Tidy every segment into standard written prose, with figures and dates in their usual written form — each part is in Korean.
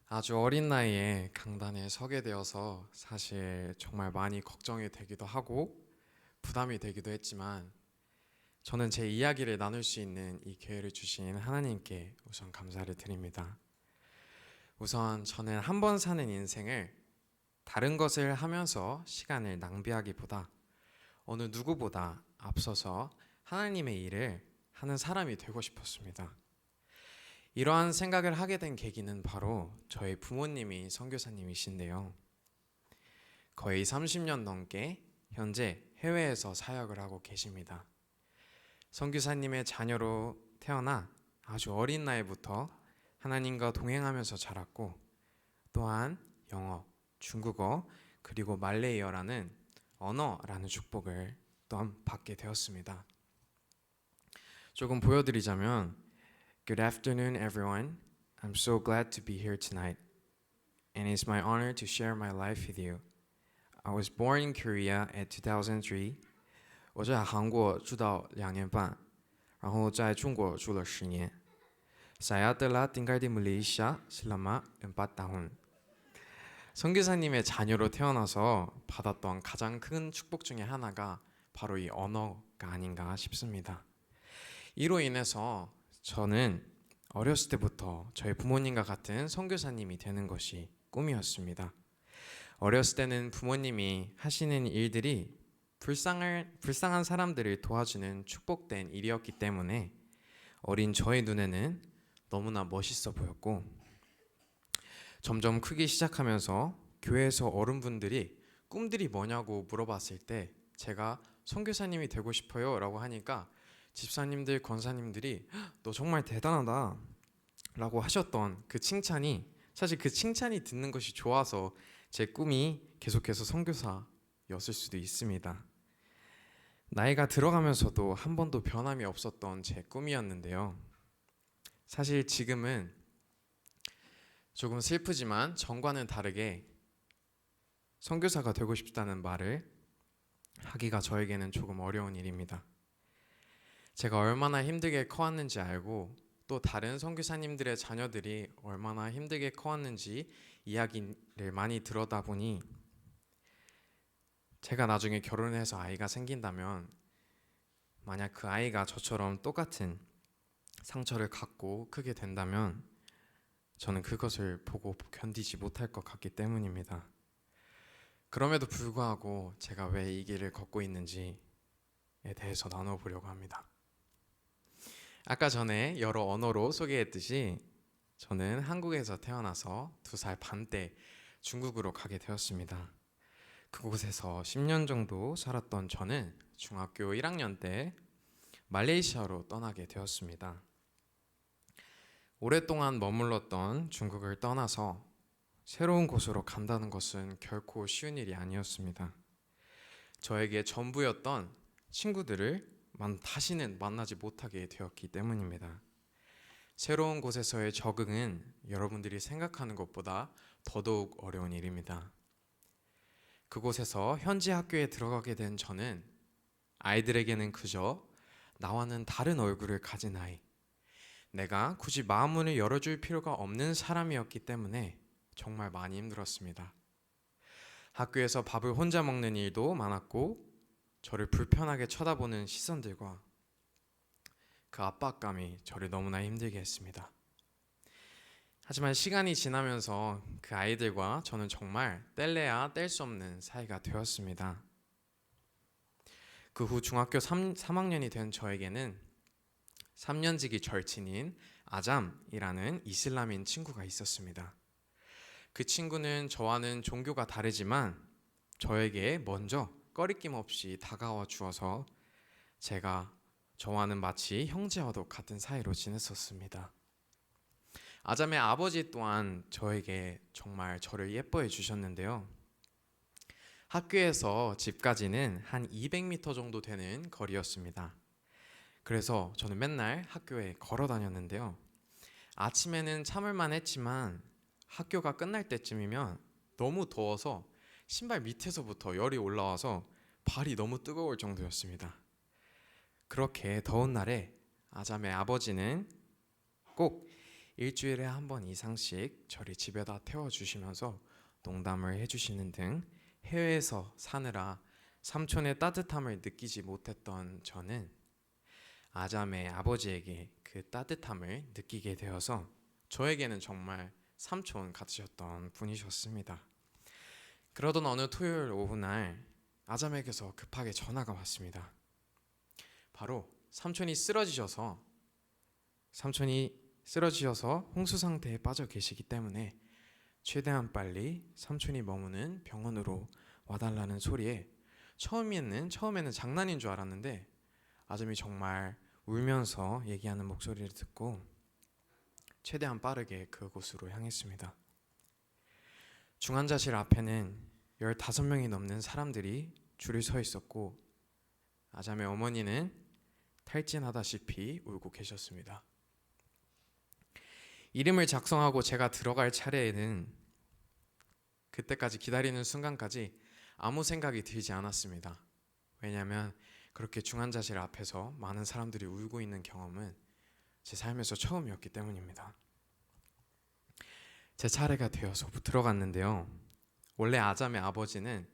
아주 어린 나이에 강단에 서게 되어서 사실 정말 많이 걱정이 되기도 하고 부담이 되기도 했지만 저는 제 이야기를 나눌 수 있는 이 기회를 주신 하나님께 우선 감사를 드립니다. 우선 저는 한 번 사는 인생을 다른 것을 하면서 시간을 낭비하기보다 어느 누구보다 앞서서 하나님의 일을 하는 사람이 되고 싶었습니다. 이러한 생각을 하게 된 계기는 바로 저희 부모님이 선교사님이신데요. 거의 30년 넘게 현재 해외에서 사역을 하고 계십니다. 선교사님의 자녀로 태어나 아주 어린 나이부터 하나님과 동행하면서 자랐고 또한 영어, 중국어, 그리고 말레이어라는 언어라는 축복을 또한 받게 되었습니다. 조금 보여드리자면 Good afternoon, everyone. I'm so glad to be here tonight, and it's my honor to share my life with you. I was born in Korea at 2003. 我在韩国住到2年半，然后在中国住了10年。Saya telah tinggal di Malaysia selama 4 tahun. 선교사님의 자녀로 태어나서 받았던 가장 큰 축복 중에 하나가 바로 이 언어가 아닌가 싶습니다. 이로 인해서 저는 어렸을 때부터 저희 부모님과 같은 선교사님이 되는 것이 꿈이었습니다. 어렸을 때는 부모님이 하시는 일들이 불쌍한 사람들을 도와주는 축복된 일이었기 때문에 어린 저의 눈에는 너무나 멋있어 보였고, 점점 크기 시작하면서 교회에서 어른분들이 꿈들이 뭐냐고 물어봤을 때 제가 선교사님이 되고 싶어요 라고 하니까 집사님들, 권사님들이 너 정말 대단하다 라고 하셨던 그 칭찬이, 사실 그 칭찬이 듣는 것이 좋아서 제 꿈이 계속해서 선교사였을 수도 있습니다. 나이가 들어가면서도 한 번도 변함이 없었던 제 꿈이었는데요. 사실 지금은 조금 슬프지만 전과는 다르게 선교사가 되고 싶다는 말을 하기가 저에게는 조금 어려운 일입니다. 제가 얼마나 힘들게 커왔는지 알고 또 다른 선교사님들의 자녀들이 얼마나 힘들게 커왔는지 이야기를 많이 들어다 보니 제가 나중에 결혼해서 아이가 생긴다면 만약 그 아이가 저처럼 똑같은 상처를 갖고 크게 된다면 저는 그것을 보고 견디지 못할 것 같기 때문입니다. 그럼에도 불구하고 제가 왜 이 길을 걷고 있는지에 대해서 나눠보려고 합니다. 아까 전에 여러 언어로 소개했듯이 저는 한국에서 태어나서 2살 반 때 중국으로 가게 되었습니다. 그곳에서 10년 정도 살았던 저는 중학교 1학년 때 말레이시아로 떠나게 되었습니다. 오랫동안 머물렀던 중국을 떠나서 새로운 곳으로 간다는 것은 결코 쉬운 일이 아니었습니다. 저에게 전부였던 친구들을 다시는 만나지 못하게 되었기 때문입니다. 새로운 곳에서의 적응은 여러분들이 생각하는 것보다 더더욱 어려운 일입니다. 그곳에서 현지 학교에 들어가게 된 저는 아이들에게는 그저 나와는 다른 얼굴을 가진 아이, 내가 굳이 마음문을 열어줄 필요가 없는 사람이었기 때문에 정말 많이 힘들었습니다. 학교에서 밥을 혼자 먹는 일도 많았고 저를 불편하게 쳐다보는 시선들과 그 압박감이 저를 너무나 힘들게 했습니다. 하지만 시간이 지나면서 그 아이들과 저는 정말 뗄래야 뗄 수 없는 사이가 되었습니다. 그 후 중학교 3학년이 된 저에게는 3년지기 절친인 아잠이라는 이슬람인 친구가 있었습니다. 그 친구는 저와는 종교가 다르지만 저에게 먼저 꺼리낌 없이 다가와 주어서 저와는 마치 형제와도 같은 사이로 지냈었습니다. 아잠의 아버지 또한 저에게 정말 저를 예뻐해 주셨는데요. 학교에서 집까지는 한 200m 정도 되는 거리였습니다. 그래서 저는 맨날 학교에 걸어 다녔는데요. 아침에는 참을만 했지만 학교가 끝날 때쯤이면 너무 더워서 신발 밑에서부터 열이 올라와서 발이 너무 뜨거울 정도였습니다. 그렇게 더운 날에 아잠의 아버지는 꼭 일주일에 한 번 이상씩 저를 집에다 태워주시면서 농담을 해주시는 등 해외에서 사느라 삼촌의 따뜻함을 느끼지 못했던 저는 아잠의 아버지에게 그 따뜻함을 느끼게 되어서 저에게는 정말 삼촌 같으셨던 분이셨습니다. 그러던 어느 토요일 오후날 아잠에게서 급하게 전화가 왔습니다. 바로 삼촌이 쓰러지셔서 홍수 상태에 빠져 계시기 때문에 최대한 빨리 삼촌이 머무는 병원으로 와달라는 소리에 처음에는 장난인 줄 알았는데 아점이 정말 울면서 얘기하는 목소리를 듣고 최대한 빠르게 그곳으로 향했습니다. 중환자실 앞에는 15명이 넘는 사람들이 줄을 서 있었고 아잠의 어머니는 탈진하다시피 울고 계셨습니다. 이름을 작성하고 제가 들어갈 차례에는 그때까지 기다리는 순간까지 아무 생각이 들지 않았습니다. 왜냐하면 그렇게 중환자실 앞에서 많은 사람들이 울고 있는 경험은 제 삶에서 처음이었기 때문입니다. 제 차례가 되어서 들어갔는데요. 원래 아잠의 아버지는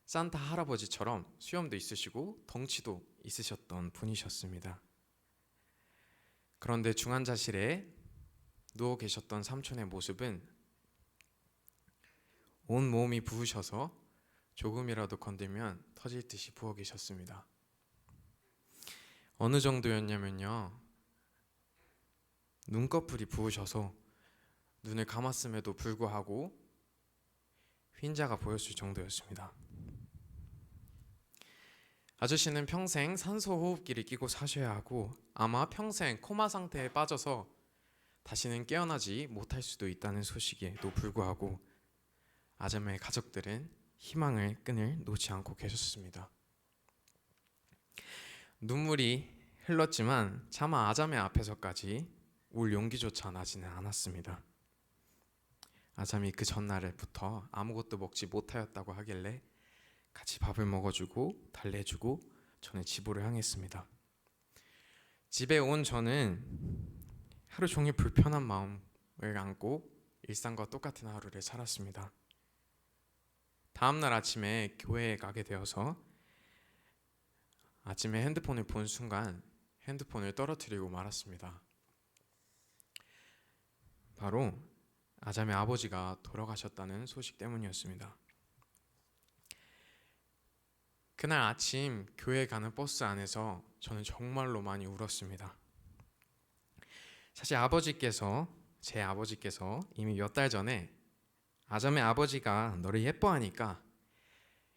산타 할아버지처럼 수염도 있으시고 덩치도 있으셨던 분이셨습니다. 그런데 중환자실에 누워 계셨던 삼촌의 모습은 온 몸이 부으셔서 조금이라도 건들면 터질 듯이 부어 계셨습니다. 어느 정도였냐면요, 눈꺼풀이 부으셔서 눈을 감았음에도 불구하고 흰자가 보였을 정도였습니다. 아저씨는 평생 산소호흡기를 끼고 사셔야 하고 아마 평생 코마 상태에 빠져서 다시는 깨어나지 못할 수도 있다는 소식에도 불구하고 아잠의 가족들은 희망의 끈을 놓지 않고 계셨습니다. 눈물이 흘렀지만 차마 아잠의 앞에서까지 울 용기조차 나지는 않았습니다. 아잠이 그 전날부터 아무것도 먹지 못하였다고 하길래 같이 밥을 먹어주고 달래주고 저는 집으로 향했습니다. 집에 온 저는 하루 종일 불편한 마음을 안고 일상과 똑같은 하루를 살았습니다. 다음날 아침에 교회에 가게 되어서 아침에 핸드폰을 본 순간 핸드폰을 떨어뜨리고 말았습니다. 바로 아잠의 아버지가 돌아가셨다는 소식 때문이었습니다. 그날 아침 교회에 가는 버스 안에서 저는 정말로 많이 울었습니다. 사실 제 아버지께서 이미 몇 달 전에 아잠의 아버지가 너를 예뻐하니까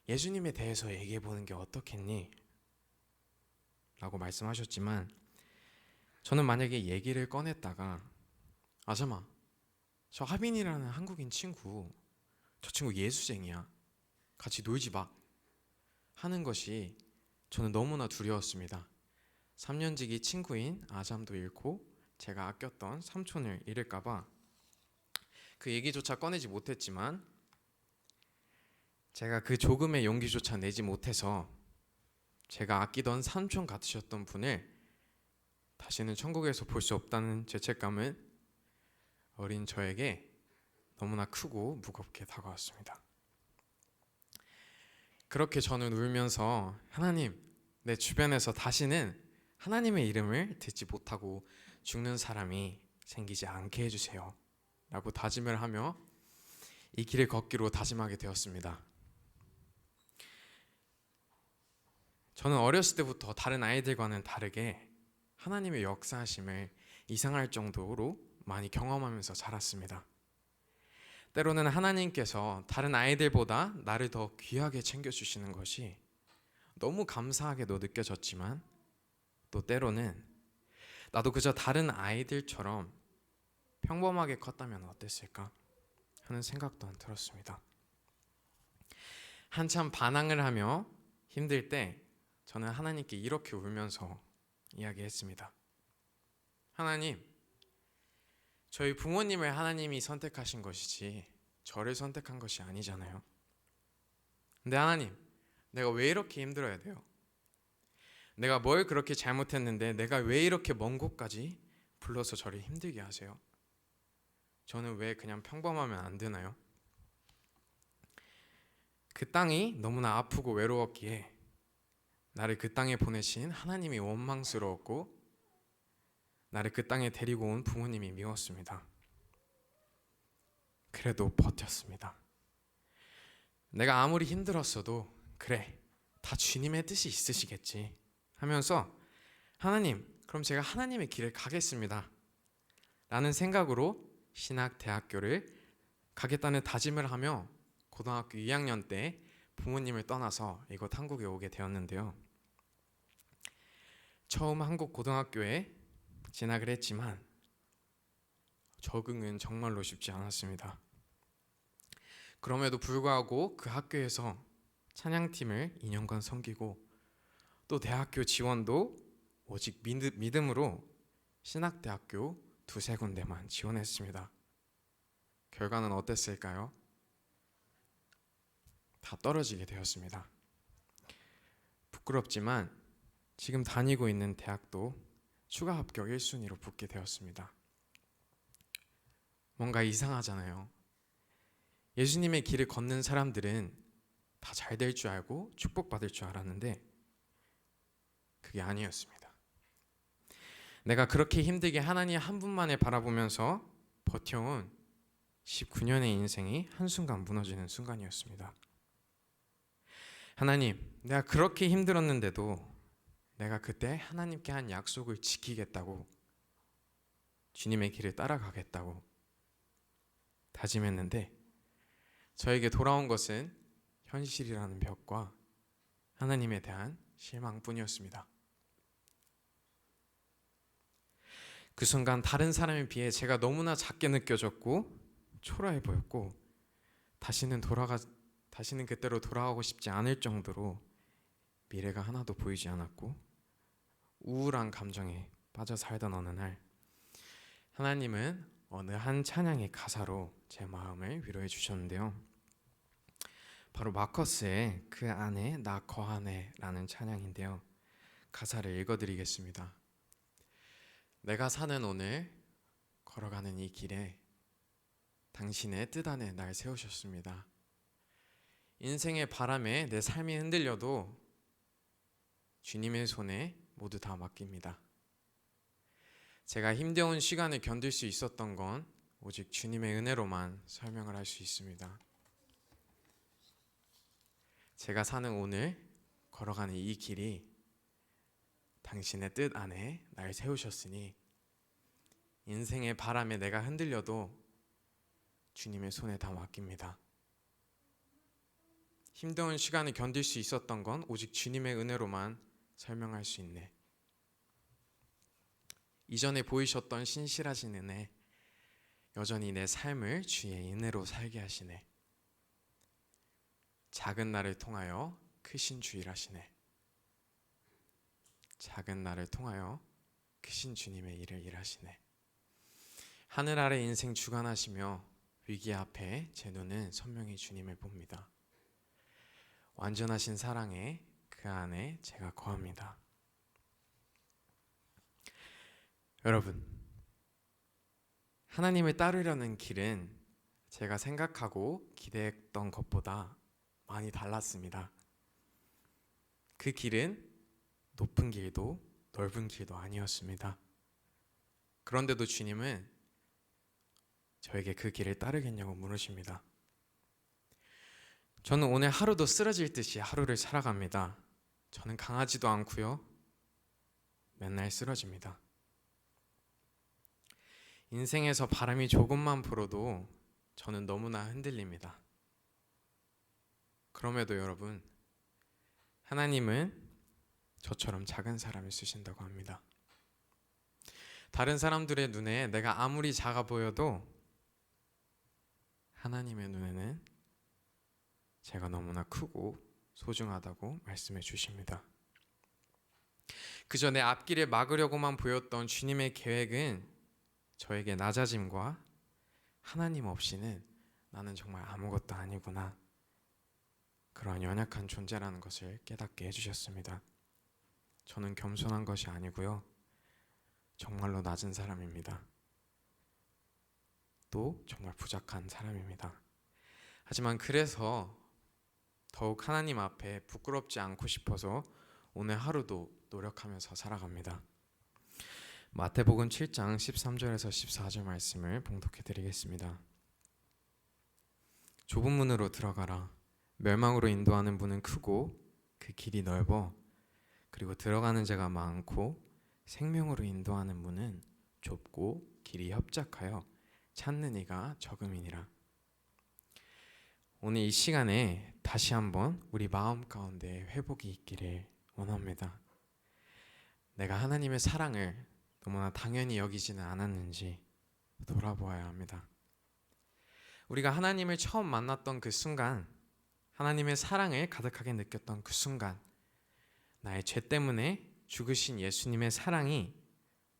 예수님에 대해서 얘기해 보는 게 어떻겠니? 라고 말씀하셨지만 저는 만약에 얘기를 꺼냈다가 아잠아, 저 하빈이라는 한국인 친구, 저 친구 예수쟁이야, 같이 놀지 마 하는 것이 저는 너무나 두려웠습니다. 3년지기 친구인 아잠도 잃고 제가 아꼈던 삼촌을 잃을까봐 그 얘기조차 꺼내지 못했지만 제가 그 조금의 용기조차 내지 못해서 제가 아끼던 삼촌 같으셨던 분을 다시는 천국에서 볼 수 없다는 죄책감은 어린 저에게 너무나 크고 무겁게 다가왔습니다. 그렇게 저는 울면서 하나님, 내 주변에서 다시는 하나님의 이름을 듣지 못하고 죽는 사람이 생기지 않게 해주세요 라고 다짐을 하며 이 길을 걷기로 다짐하게 되었습니다. 저는 어렸을 때부터 다른 아이들과는 다르게 하나님의 역사하심을 이상할 정도로 많이 경험하면서 자랐습니다. 때로는 하나님께서 다른 아이들보다 나를 더 귀하게 챙겨주시는 것이 너무 감사하게도 느껴졌지만 또 때로는 나도 그저 다른 아이들처럼 평범하게 컸다면 어땠을까 하는 생각도 들었습니다. 한참 반항을 하며 힘들 때 저는 하나님께 이렇게 울면서 이야기했습니다. 하나님, 저희 부모님을 하나님이 선택하신 것이지 저를 선택한 것이 아니잖아요. 근데 하나님, 내가 왜 이렇게 힘들어야 돼요? 내가 뭘 그렇게 잘못했는데 내가 왜 이렇게 먼 곳까지 불러서 저를 힘들게 하세요? 저는 왜 그냥 평범하면 안 되나요? 그 땅이 너무나 아프고 외로웠기에 나를 그 땅에 보내신 하나님이 원망스러웠고 나를 그 땅에 데리고 온 부모님이 미웠습니다. 그래도 버텼습니다. 내가 아무리 힘들었어도 그래, 다 주님의 뜻이 있으시겠지 하면서 하나님, 그럼 제가 하나님의 길을 가겠습니다 라는 생각으로 신학대학교를 가겠다는 다짐을 하며 고등학교 2학년 때 부모님을 떠나서 이곳 한국에 오게 되었는데요. 처음 한국 고등학교에 진학을 했지만 적응은 정말로 쉽지 않았습니다. 그럼에도 불구하고 그 학교에서 찬양팀을 2년간 섬기고 또 대학교 지원도 오직 믿음으로 신학대학교 두세 군데만 지원했습니다. 결과는 어땠을까요? 다 떨어지게 되었습니다. 부끄럽지만 지금 다니고 있는 대학도 추가 합격 1순위로 붙게 되었습니다. 뭔가 이상하잖아요. 예수님의 길을 걷는 사람들은 다 잘 될 줄 알고 축복받을 줄 알았는데 그게 아니었습니다. 내가 그렇게 힘들게 하나님 한 분만을 바라보면서 버텨온 19년의 인생이 한순간 무너지는 순간이었습니다. 하나님, 내가 그렇게 힘들었는데도 내가 그때 하나님께 한 약속을 지키겠다고 주님의 길을 따라가겠다고 다짐했는데 저에게 돌아온 것은 현실이라는 벽과 하나님에 대한 실망뿐이었습니다. 그 순간 다른 사람에 비해 제가 너무나 작게 느껴졌고 초라해 보였고 다시는 그때로 돌아가고 싶지 않을 정도로 미래가 하나도 보이지 않았고 우울한 감정에 빠져 살던 어느 날 하나님은 어느 한 찬양의 가사로 제 마음을 위로해 주셨는데요. 바로 마커스의 그 안에 나 거하네 라는 찬양인데요. 가사를 읽어드리겠습니다. 내가 사는 오늘 걸어가는 이 길에 당신의 뜻 안에 날 세우셨습니다. 인생의 바람에 내 삶이 흔들려도 주님의 손에 모두 다 맡깁니다. 제가 힘겨운 시간을 견딜 수 있었던 건 오직 주님의 은혜로만 설명을 할 수 있습니다. 제가 사는 오늘 걸어가는 이 길이 당신의 뜻 안에 날 세우셨으니 인생의 바람에 내가 흔들려도 주님의 손에 다 맡깁니다. 힘겨운 시간을 견딜 수 있었던 건 오직 주님의 은혜로만 설명할 수 있네. 이전에 보이셨던 신실하신 은혜, 여전히 내 삶을 주의 은혜로 살게 하시네. 작은 나를 통하여 크신 주 일하시네. 작은 나를 통하여 크신 주님의 일을 일하시네. 하늘 아래 인생 주관하시며 위기 앞에 제 눈은 선명히 주님을 봅니다. 완전하신 사랑에 그 안에 제가 거합니다. 여러분, 하나님을 따르려는 길은 제가 생각하고 기대했던 것보다 많이 달랐습니다. 그 길은 높은 길도 넓은 길도 아니었습니다. 그런데도 주님은 저에게 그 길을 따르겠냐고 물으십니다. 저는 오늘 하루도 쓰러질 듯이 하루를 살아갑니다. 저는 강하지도 않고요. 맨날 쓰러집니다. 인생에서 바람이 조금만 불어도 저는 너무나 흔들립니다. 그럼에도 여러분, 하나님은 저처럼 작은 사람을 쓰신다고 합니다. 다른 사람들의 눈에 내가 아무리 작아 보여도 하나님의 눈에는 제가 너무나 크고 소중하다고 말씀해 주십니다. 그저 내 앞길을 막으려고만 보였던 주님의 계획은 저에게 낮아짐과 하나님 없이는 나는 정말 아무것도 아니구나, 그러한 연약한 존재라는 것을 깨닫게 해주셨습니다. 저는 겸손한 것이 아니고요, 정말로 낮은 사람입니다. 또 정말 부족한 사람입니다. 하지만 그래서 더욱 하나님 앞에 부끄럽지 않고 싶어서 오늘 하루도 노력하면서 살아갑니다. 마태복음 7장 13절에서 14절 말씀을 봉독해 드리겠습니다. 좁은 문으로 들어가라. 멸망으로 인도하는 문은 크고 그 길이 넓어 그리고 들어가는 자가 많고 생명으로 인도하는 문은 좁고 길이 협착하여 찾는 이가 적음이니라. 오늘 이 시간에 다시 한번 우리 마음 가운데 회복이 있기를 원합니다. 내가 하나님의 사랑을 너무나 당연히 여기지는 않았는지 돌아보아야 합니다. 우리가 하나님을 처음 만났던 그 순간, 하나님의 사랑을 가득하게 느꼈던 그 순간, 나의 죄 때문에 죽으신 예수님의 사랑이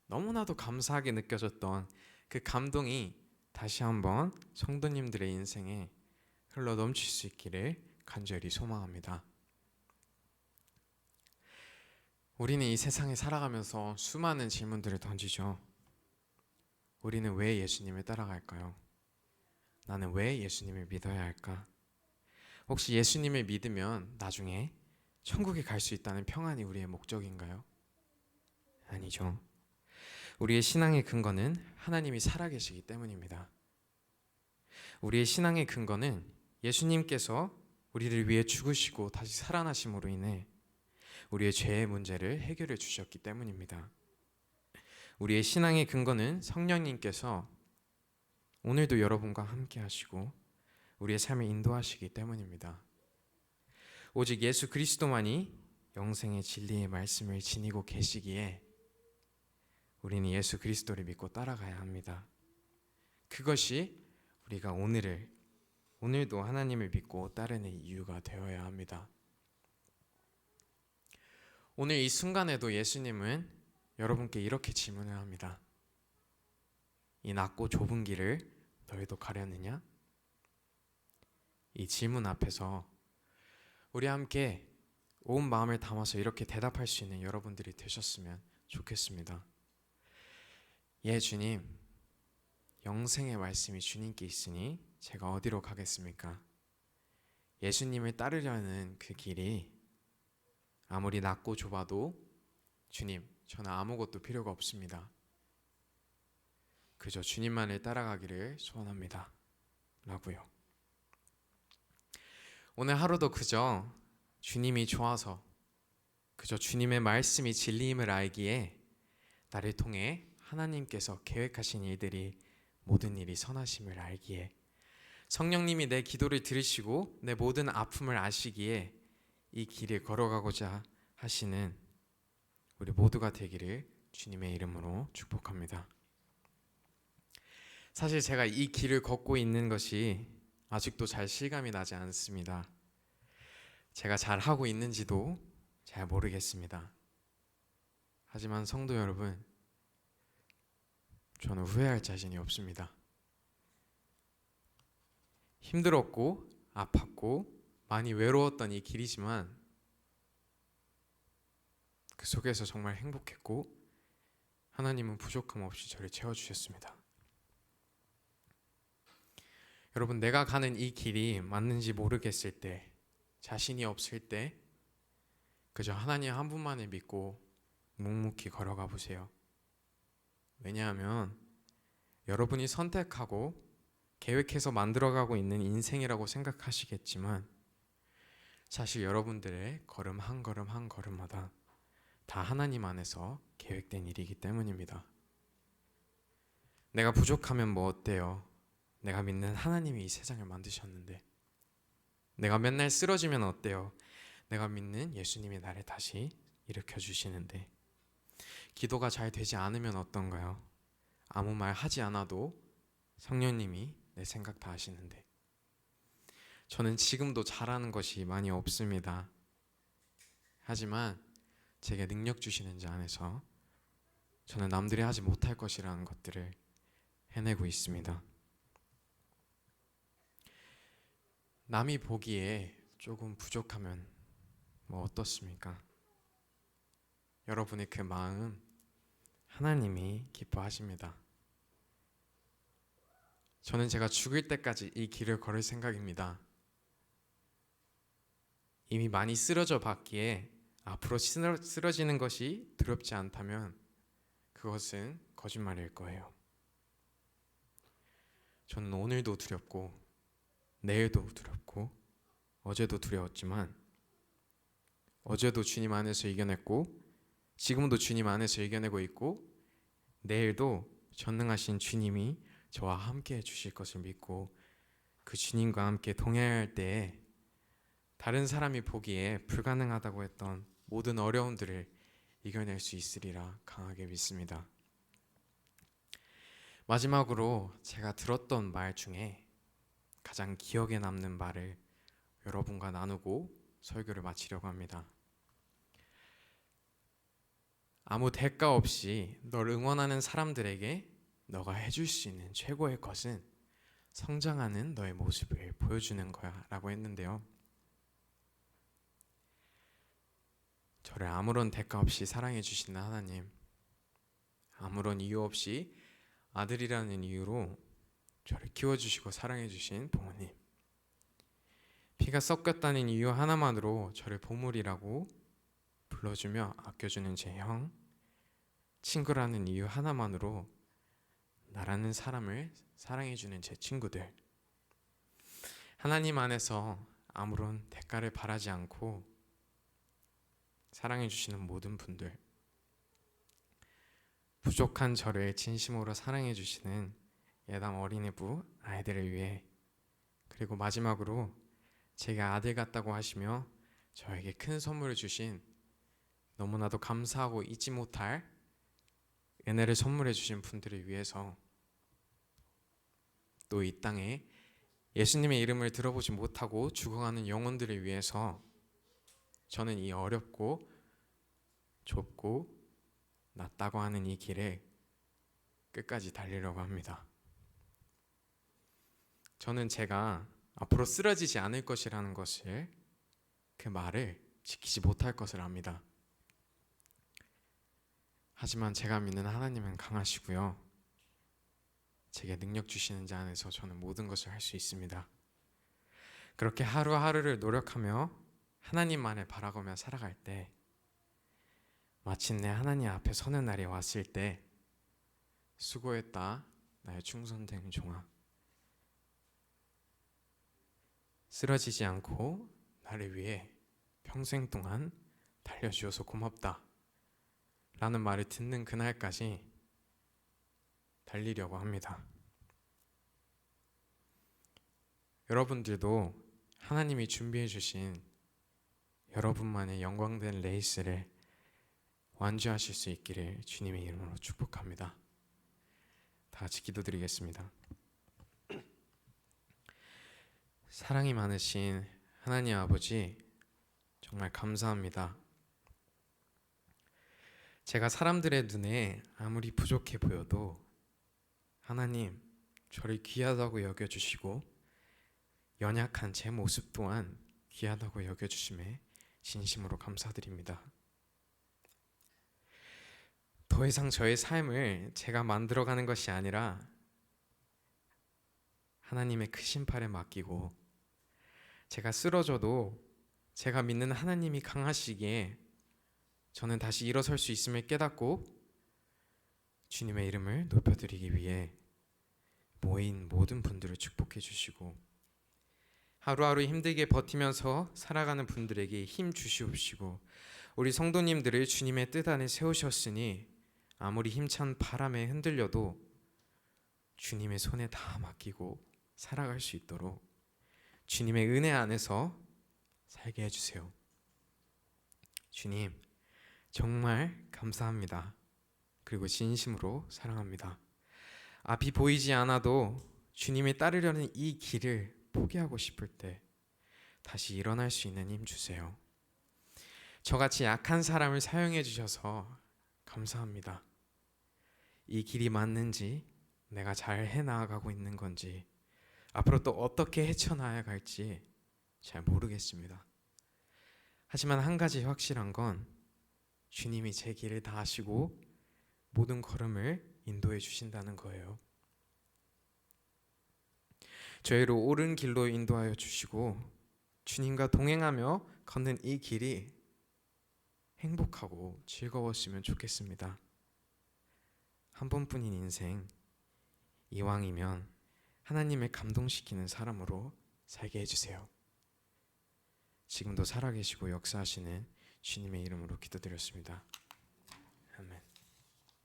너무나도 감사하게 느껴졌던 그 감동이 다시 한번 성도님들의 인생에 흘러 넘칠 수 있기를 간절히 소망합니다. 우리는 이 세상에 살아가면서 수많은 질문들을 던지죠. 우리는 왜 예수님을 따라갈까요? 나는 왜 예수님을 믿어야 할까? 혹시 예수님을 믿으면 나중에 천국에 갈 수 있다는 평안이 우리의 목적인가요? 아니죠. 우리의 신앙의 근거는 하나님이 살아계시기 때문입니다. 우리의 신앙의 근거는 예수님께서 우리를 위해 죽으시고 다시 살아나심으로 인해 우리의 죄의 문제를 해결해 주셨기 때문입니다. 우리의 신앙의 근거는 성령님께서 오늘도 여러분과 함께 하시고 우리의 삶을 인도하시기 때문입니다. 오직 예수 그리스도만이 영생의 진리의 말씀을 지니고 계시기에 우리는 예수 그리스도를 믿고 따라가야 합니다. 그것이 우리가 오늘도 하나님을 믿고 따르는 이유가 되어야 합니다. 오늘 이 순간에도 예수님은 여러분께 이렇게 질문을 합니다. 이 낮고 좁은 길을 너희도 가려느냐? 이 질문 앞에서 우리 함께 온 마음을 담아서 이렇게 대답할 수 있는 여러분들이 되셨으면 좋겠습니다. 예, 주님, 영생의 말씀이 주님께 있으니 제가 어디로 가겠습니까? 예수님을 따르려는 그 길이 아무리 낮고 좁아도 주님, 저는 아무것도 필요가 없습니다. 그저 주님만을 따라가기를 소원합니다. 라고요. 오늘 하루도 그저 주님이 좋아서 그저 주님의 말씀이 진리임을 알기에 나를 통해 하나님께서 계획하신 일들이 모든 일이 선하심을 알기에 성령님이 내 기도를 들으시고 내 모든 아픔을 아시기에 이 길을 걸어가고자 하시는 우리 모두가 되기를 주님의 이름으로 축복합니다. 사실 제가 이 길을 걷고 있는 것이 아직도 잘 실감이 나지 않습니다. 제가 잘 하고 있는지도 잘 모르겠습니다. 하지만 성도 여러분, 저는 후회할 자신이 없습니다. 힘들었고 아팠고 많이 외로웠던 이 길이지만 그 속에서 정말 행복했고 하나님은 부족함 없이 저를 채워주셨습니다. 여러분, 내가 가는 이 길이 맞는지 모르겠을 때, 자신이 없을 때 그저 하나님 한 분만을 믿고 묵묵히 걸어가 보세요. 왜냐하면 여러분이 선택하고 계획해서 만들어가고 있는 인생이라고 생각하시겠지만 사실 여러분들의 걸음 한 걸음 한 걸음마다 다 하나님 안에서 계획된 일이기 때문입니다. 내가 부족하면 뭐 어때요? 내가 믿는 하나님이 이 세상을 만드셨는데. 내가 맨날 쓰러지면 어때요? 내가 믿는 예수님이 나를 다시 일으켜 주시는데. 기도가 잘 되지 않으면 어떤가요? 아무 말 하지 않아도 성령님이 내 생각 다 하시는데. 저는 지금도 잘하는 것이 많이 없습니다. 하지만 제게 능력 주시는 자 안에서 저는 남들이 하지 못할 것이라는 것들을 해내고 있습니다. 남이 보기에 조금 부족하면 뭐 어떻습니까? 여러분의 그 마음 하나님이 기뻐하십니다. 저는 제가 죽을 때까지 이 길을 걸을 생각입니다. 이미 많이 쓰러져 봤기에 앞으로 쓰러지는 것이 두렵지 않다면 그것은 거짓말일 거예요. 저는 오늘도 두렵고 내일도 두렵고 어제도 두려웠지만 어제도 주님 안에서 이겨냈고 지금도 주님 안에서 이겨내고 있고 내일도 전능하신 주님이 저와 함께 해주실 것을 믿고 그 주님과 함께 동행할 때에 다른 사람이 보기에 불가능하다고 했던 모든 어려움들을 이겨낼 수 있으리라 강하게 믿습니다. 마지막으로 제가 들었던 말 중에 가장 기억에 남는 말을 여러분과 나누고 설교를 마치려고 합니다. 아무 대가 없이 널 응원하는 사람들에게 너가 해줄 수 있는 최고의 것은 성장하는 너의 모습을 보여주는 거야 라고 했는데요. 저를 아무런 대가 없이 사랑해 주시는 하나님, 아무런 이유 없이 아들이라는 이유로 저를 키워주시고 사랑해 주신 부모님, 피가 섞였다는 이유 하나만으로 저를 보물이라고 불러주며 아껴주는 제 형, 친구라는 이유 하나만으로 나라는 사람을 사랑해주는 제 친구들, 하나님 안에서 아무런 대가를 바라지 않고 사랑해주시는 모든 분들, 부족한 저를 진심으로 사랑해주시는 예담 어린이부 아이들을 위해, 그리고 마지막으로 제가 아들 같다고 하시며 저에게 큰 선물을 주신 너무나도 감사하고 잊지 못할 은혜를 선물해 주신 분들을 위해서, 또 이 땅에 예수님의 이름을 들어보지 못하고 죽어가는 영혼들을 위해서 저는 이 어렵고 좁고 낮다고 하는 이 길에 끝까지 달리려고 합니다. 저는 제가 앞으로 쓰러지지 않을 것이라는 것을, 그 말을 지키지 못할 것을 압니다. 하지만 제가 믿는 하나님은 강하시고요, 제게 능력 주시는 자 안에서 저는 모든 것을 할 수 있습니다. 그렇게 하루하루를 노력하며 하나님만을 바라보며 살아갈 때, 마침내 하나님 앞에 서는 날이 왔을 때 수고했다 나의 충성된 종아, 쓰러지지 않고 나를 위해 평생 동안 달려주어서 고맙다 라는 말을 듣는 그날까지 달리려고 합니다. 여러분들도 하나님이 준비해 주신 여러분만의 영광된 레이스를 완주하실 수 있기를 주님의 이름으로 축복합니다. 다 같이 기도드리겠습니다. 사랑이 많으신 하나님 아버지, 정말 감사합니다. 제가 사람들의 눈에 아무리 부족해 보여도 하나님, 저를 귀하다고 여겨주시고 연약한 제 모습 또한 귀하다고 여겨주심에 진심으로 감사드립니다. 더 이상 저의 삶을 제가 만들어가는 것이 아니라 하나님의 크신 팔에 맡기고, 제가 쓰러져도 제가 믿는 하나님이 강하시기에 저는 다시 일어설 수 있음을 깨닫고 주님의 이름을 높여드리기 위해 모인 모든 분들을 축복해 주시고, 하루하루 힘들게 버티면서 살아가는 분들에게 힘 주시옵시고, 우리 성도님들을 주님의 뜻 안에 세우셨으니 아무리 힘찬 바람에 흔들려도 주님의 손에 다 맡기고 살아갈 수 있도록 주님의 은혜 안에서 살게 해주세요. 주님, 정말 감사합니다. 그리고 진심으로 사랑합니다. 앞이 보이지 않아도 주님이 따르려는 이 길을 포기하고 싶을 때 다시 일어날 수 있는 힘 주세요. 저같이 약한 사람을 사용해 주셔서 감사합니다. 이 길이 맞는지, 내가 잘 해나가고 있는 건지, 앞으로 또 어떻게 헤쳐나가야 할지 잘 모르겠습니다. 하지만 한 가지 확실한 건 주님이 제 길을 다 아시고 모든 걸음을 인도해 주신다는 거예요. 저희를 옳은 길로 인도하여 주시고 주님과 동행하며 걷는 이 길이 행복하고 즐거웠으면 좋겠습니다. 한 번뿐인 인생, 이왕이면 하나님을 감동시키는 사람으로 살게 해주세요. 지금도 살아계시고 역사하시는 주님의 이름으로 기도드렸습니다. 아멘.